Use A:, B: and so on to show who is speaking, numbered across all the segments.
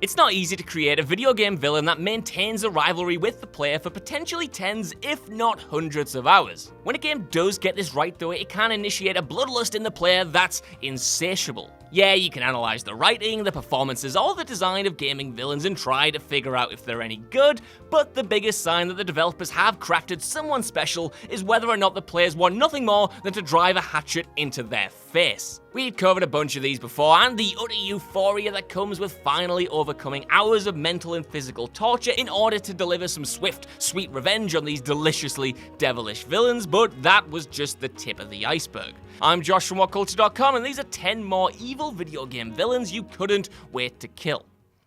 A: It's not easy to create a video game villain that maintains a rivalry with the player for potentially tens, if not hundreds of hours. When a game does get this right though, it can initiate a bloodlust in the player that's insatiable. Yeah, you can analyze the writing, the performances, or the design of gaming villains and try to figure out if they're any good, but the biggest sign that the developers have crafted someone special is whether or not the players want nothing more than to drive a hatchet into their face. We've covered a bunch of these before, and the utter euphoria that comes with finally overcoming hours of mental and physical torture in order to deliver some swift, sweet revenge on these deliciously devilish villains, but that was just the tip of the iceberg. I'm Josh from WhatCulture.com, and these are 10 more evil video game villains you couldn't wait to kill.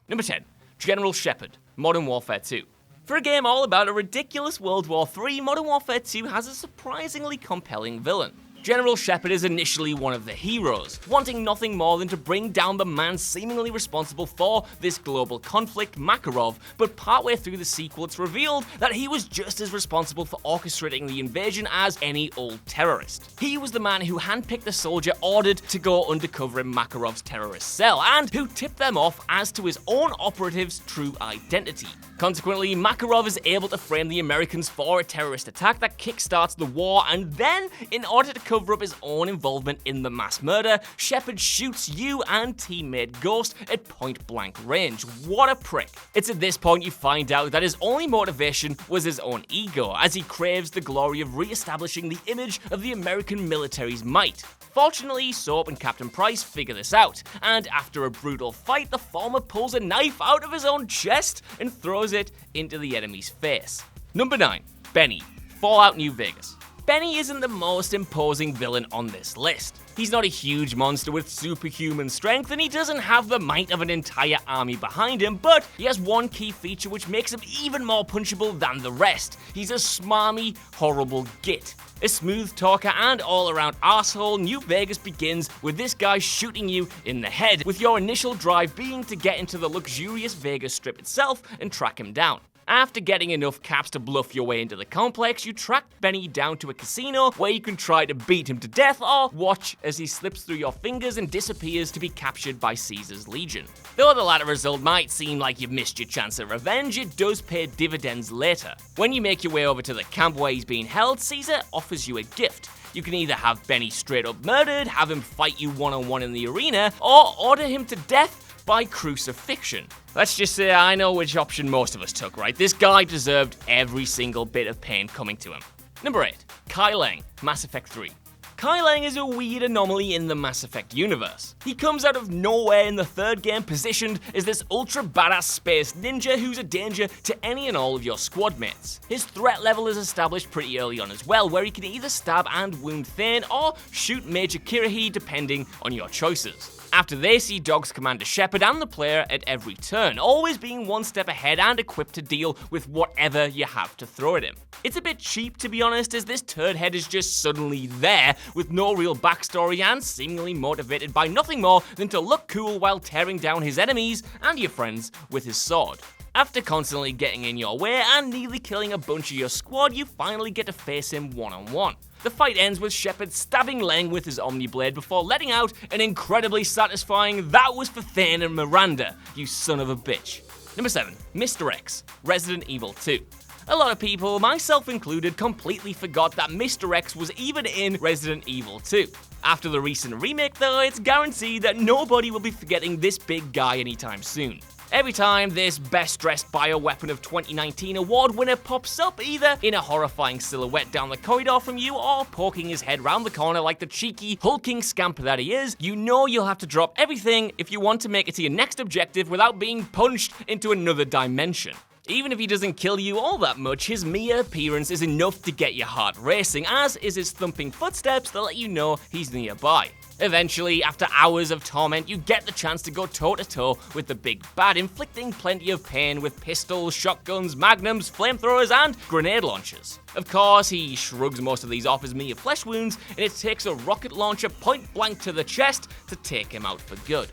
A: Number 10. General Shepard, Modern Warfare 2. For a game all about a ridiculous World War III, Modern Warfare 2 has a surprisingly compelling villain. General Shepard is initially one of the heroes, wanting nothing more than to bring down the man seemingly responsible for this global conflict, Makarov, but partway through the sequel it's revealed that he was just as responsible for orchestrating the invasion as any old terrorist. He was the man who handpicked the soldier ordered to go undercover in Makarov's terrorist cell, and who tipped them off as to his own operative's true identity. Consequently, Makarov is able to frame the Americans for a terrorist attack that kickstarts the war, and then, in order to cover up his own involvement in the mass murder, Shepard shoots you and teammate Ghost at point-blank range. What a prick. It's at this point you find out that his only motivation was his own ego, as he craves the glory of re-establishing the image of the American military's might. Fortunately, Soap and Captain Price figure this out, and after a brutal fight, the former pulls a knife out of his own chest and throws it into the enemy's face. Number 9. Benny, Fallout New Vegas. Benny isn't the most imposing villain on this list. He's not a huge monster with superhuman strength, and he doesn't have the might of an entire army behind him, but he has one key feature which makes him even more punchable than the rest. He's a smarmy, horrible git. A smooth talker and all-around arsehole, New Vegas begins with this guy shooting you in the head, with your initial drive being to get into the luxurious Vegas Strip itself and track him down. After getting enough caps to bluff your way into the complex, you track Benny down to a casino where you can try to beat him to death or watch as he slips through your fingers and disappears to be captured by Caesar's Legion. Though the latter result might seem like you've missed your chance at revenge, it does pay dividends later. When you make your way over to the camp where he's being held, Caesar offers you a gift. You can either have Benny straight up murdered, have him fight you one-on-one in the arena, or order him to death by crucifixion. Let's just say I know which option most of us took, right? This guy deserved every single bit of pain coming to him. Number 8. Kai Lang, Mass Effect 3. Kai Lang is a weird anomaly in the Mass Effect universe. He comes out of nowhere in the third game, positioned as this ultra badass space ninja who's a danger to any and all of your squad mates. His threat level is established pretty early on as well, where he can either stab and wound Thane or shoot Major Kirrahe depending on your choices. After this, he dogs Commander Shepard and the player at every turn, always being one step ahead and equipped to deal with whatever you have to throw at him. It's a bit cheap, to be honest, as this turd head is just suddenly there, with no real backstory and seemingly motivated by nothing more than to look cool while tearing down his enemies and your friends with his sword. After constantly getting in your way and nearly killing a bunch of your squad, you finally get to face him one-on-one. The fight ends with Shepard stabbing Lang with his Omniblade before letting out an incredibly satisfying "that was for Thane and Miranda, you son of a bitch." Number 7. Mr. X, Resident Evil 2. A lot of people, myself included, completely forgot that Mr. X was even in Resident Evil 2. After the recent remake though, it's guaranteed that nobody will be forgetting this big guy anytime soon. Every time this Best Dressed Bioweapon of 2019 award winner pops up, either in a horrifying silhouette down the corridor from you or poking his head round the corner like the cheeky, hulking scamp that he is, you know you'll have to drop everything if you want to make it to your next objective without being punched into another dimension. Even if he doesn't kill you all that much, his mere appearance is enough to get your heart racing, as is his thumping footsteps that let you know he's nearby. Eventually, after hours of torment, you get the chance to go toe-to-toe with the big bad, inflicting plenty of pain with pistols, shotguns, magnums, flamethrowers, and grenade launchers. Of course, he shrugs most of these off as mere flesh wounds, and it takes a rocket launcher point-blank to the chest to take him out for good.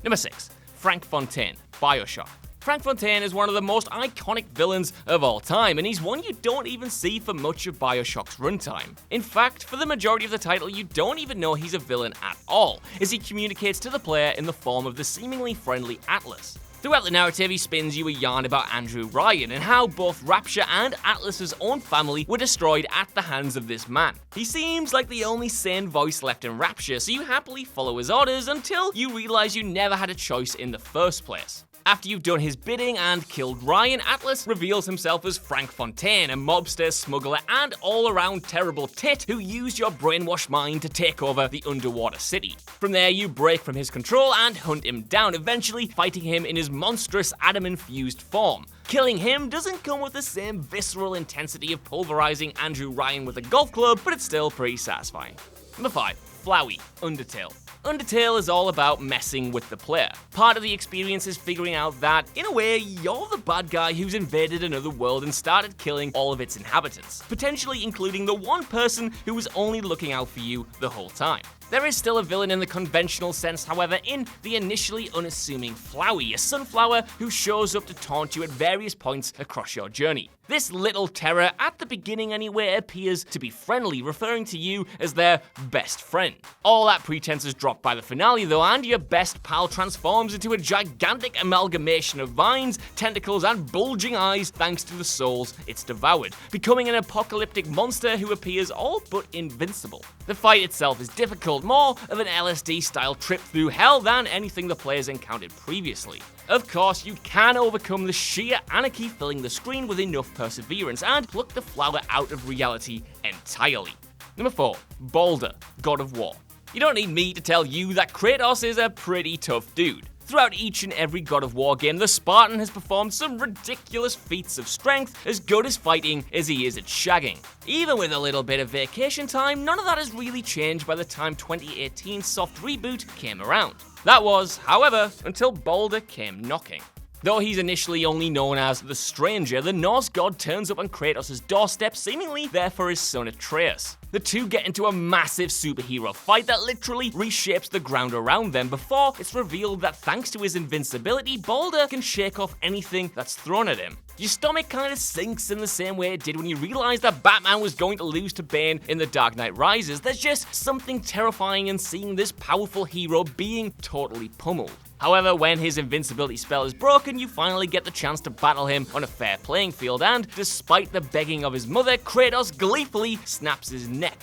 A: Number 6. Frank Fontaine, Bioshock. Frank Fontaine is one of the most iconic villains of all time, and he's one you don't even see for much of Bioshock's runtime. In fact, for the majority of the title, you don't even know he's a villain at all, as he communicates to the player in the form of the seemingly friendly Atlas. Throughout the narrative, he spins you a yarn about Andrew Ryan and how both Rapture and Atlas's own family were destroyed at the hands of this man. He seems like the only sane voice left in Rapture, so you happily follow his orders until you realize you never had a choice in the first place. After you've done his bidding and killed Ryan, Atlas reveals himself as Frank Fontaine, a mobster, smuggler, and all-around terrible tit who used your brainwashed mind to take over the underwater city. From there, you break from his control and hunt him down, eventually fighting him in his monstrous Adam-infused form. Killing him doesn't come with the same visceral intensity of pulverizing Andrew Ryan with a golf club, but it's still pretty satisfying. Number 5. Flowey, Undertale. Undertale is all about messing with the player. Part of the experience is figuring out that, in a way, you're the bad guy who's invaded another world and started killing all of its inhabitants, potentially including the one person who was only looking out for you the whole time. There is still a villain in the conventional sense, however, in the initially unassuming Flowey, a sunflower who shows up to taunt you at various points across your journey. This little terror, at the beginning anyway, appears to be friendly, referring to you as their best friend. All that pretense is dropped by the finale though, and your best pal transforms into a gigantic amalgamation of vines, tentacles, and bulging eyes thanks to the souls it's devoured, becoming an apocalyptic monster who appears all but invincible. The fight itself is difficult, more of an LSD-style trip through hell than anything the players encountered previously. Of course, you can overcome the sheer anarchy filling the screen with enough perseverance and pluck the flower out of reality entirely. Number 4. Baldur, God of War. You don't need me to tell you that Kratos is a pretty tough dude. Throughout each and every God of War game, the Spartan has performed some ridiculous feats of strength, as good as fighting as he is at shagging. Even with a little bit of vacation time, none of that has really changed by the time 2018's soft reboot came around. That was, however, until Baldur came knocking. Though he's initially only known as the Stranger, the Norse god turns up on Kratos' doorstep, seemingly there for his son Atreus. The two get into a massive superhero fight that literally reshapes the ground around them before it's revealed that thanks to his invincibility, Baldur can shake off anything that's thrown at him. Your stomach kind of sinks in the same way it did when you realized that Batman was going to lose to Bane in The Dark Knight Rises. There's just something terrifying in seeing this powerful hero being totally pummeled. However, when his invincibility spell is broken, you finally get the chance to battle him on a fair playing field, and despite the begging of his mother, Kratos gleefully snaps his neck.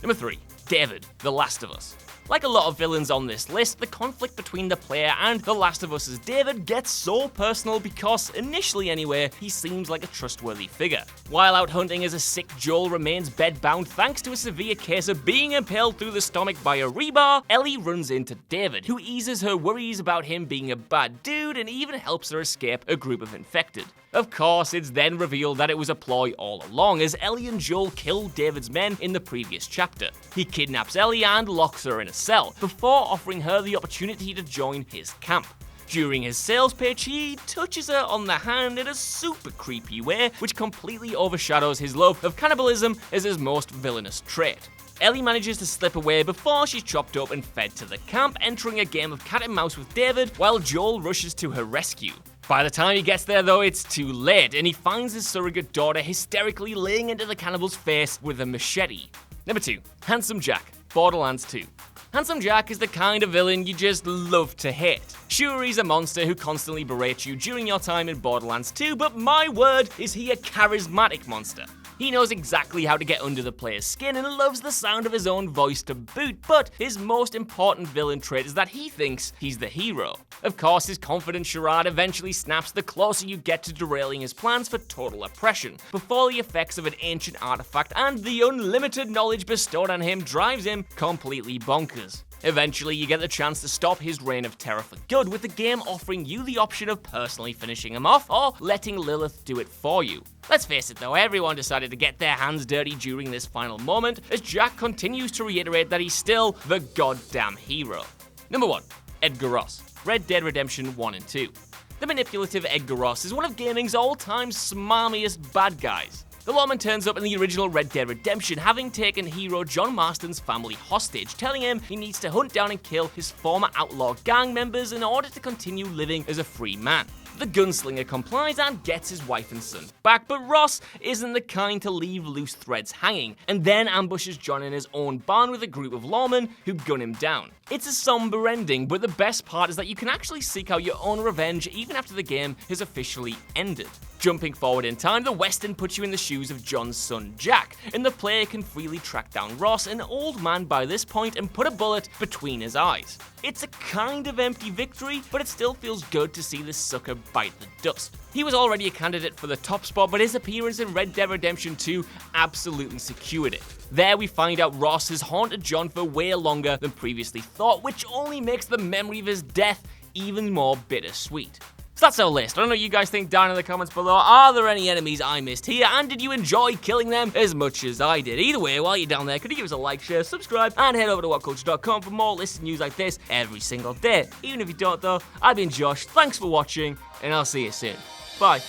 A: Number 3. David, The Last of Us. Like a lot of villains on this list, the conflict between the player and The Last of Us's David gets so personal because, initially anyway, he seems like a trustworthy figure. While out hunting as a sick Joel remains bedbound thanks to a severe case of being impaled through the stomach by a rebar, Ellie runs into David, who eases her worries about him being a bad dude and even helps her escape a group of infected. Of course, it's then revealed that it was a ploy all along, as Ellie and Joel killed David's men in the previous chapter. He kidnaps Ellie and locks her in a cell, before offering her the opportunity to join his camp. During his sales pitch, he touches her on the hand in a super creepy way, which completely overshadows his love of cannibalism as his most villainous trait. Ellie manages to slip away before she's chopped up and fed to the camp, entering a game of cat and mouse with David while Joel rushes to her rescue. By the time he gets there though, it's too late, and he finds his surrogate daughter hysterically laying into the cannibal's face with a machete. Number 2. Handsome Jack, Borderlands 2. Handsome Jack is the kind of villain you just love to hate. Sure, he's a monster who constantly berates you during your time in Borderlands 2, but my word, is he a charismatic monster. He knows exactly how to get under the player's skin and loves the sound of his own voice to boot, but his most important villain trait is that he thinks he's the hero. Of course, his confident charade eventually snaps the closer you get to derailing his plans for total oppression, before the effects of an ancient artifact and the unlimited knowledge bestowed on him drives him completely bonkers. Eventually, you get the chance to stop his reign of terror for good, with the game offering you the option of personally finishing him off or letting Lilith do it for you. Let's face it though, everyone decided to get their hands dirty during this final moment, as Jack continues to reiterate that he's still the goddamn hero. Number 1. Edgar Ross, Red Dead Redemption 1 and 2. The manipulative Edgar Ross is one of gaming's all-time smarmiest bad guys. The lawman turns up in the original Red Dead Redemption, having taken hero John Marston's family hostage, telling him he needs to hunt down and kill his former outlaw gang members in order to continue living as a free man. The gunslinger complies and gets his wife and son back, but Ross isn't the kind to leave loose threads hanging, and then ambushes John in his own barn with a group of lawmen who gun him down. It's a somber ending, but the best part is that you can actually seek out your own revenge even after the game has officially ended. Jumping forward in time, the Western puts you in the shoes of John's son Jack, and the player can freely track down Ross, an old man by this point, and put a bullet between his eyes. It's a kind of empty victory, but it still feels good to see this sucker bite the dust. He was already a candidate for the top spot, but his appearance in Red Dead Redemption 2 absolutely secured it. There we find out Ross has haunted John for way longer than previously thought, which only makes the memory of his death even more bittersweet. So that's our list. I don't know what you guys think down in the comments below. Are there any enemies I missed here, and did you enjoy killing them as much as I did? Either way, while you're down there, could you give us a like, share, subscribe, and head over to WhatCulture.com for more lists and news like this every single day. Even if you don't though, I've been Josh, thanks for watching, and I'll see you soon. Bye.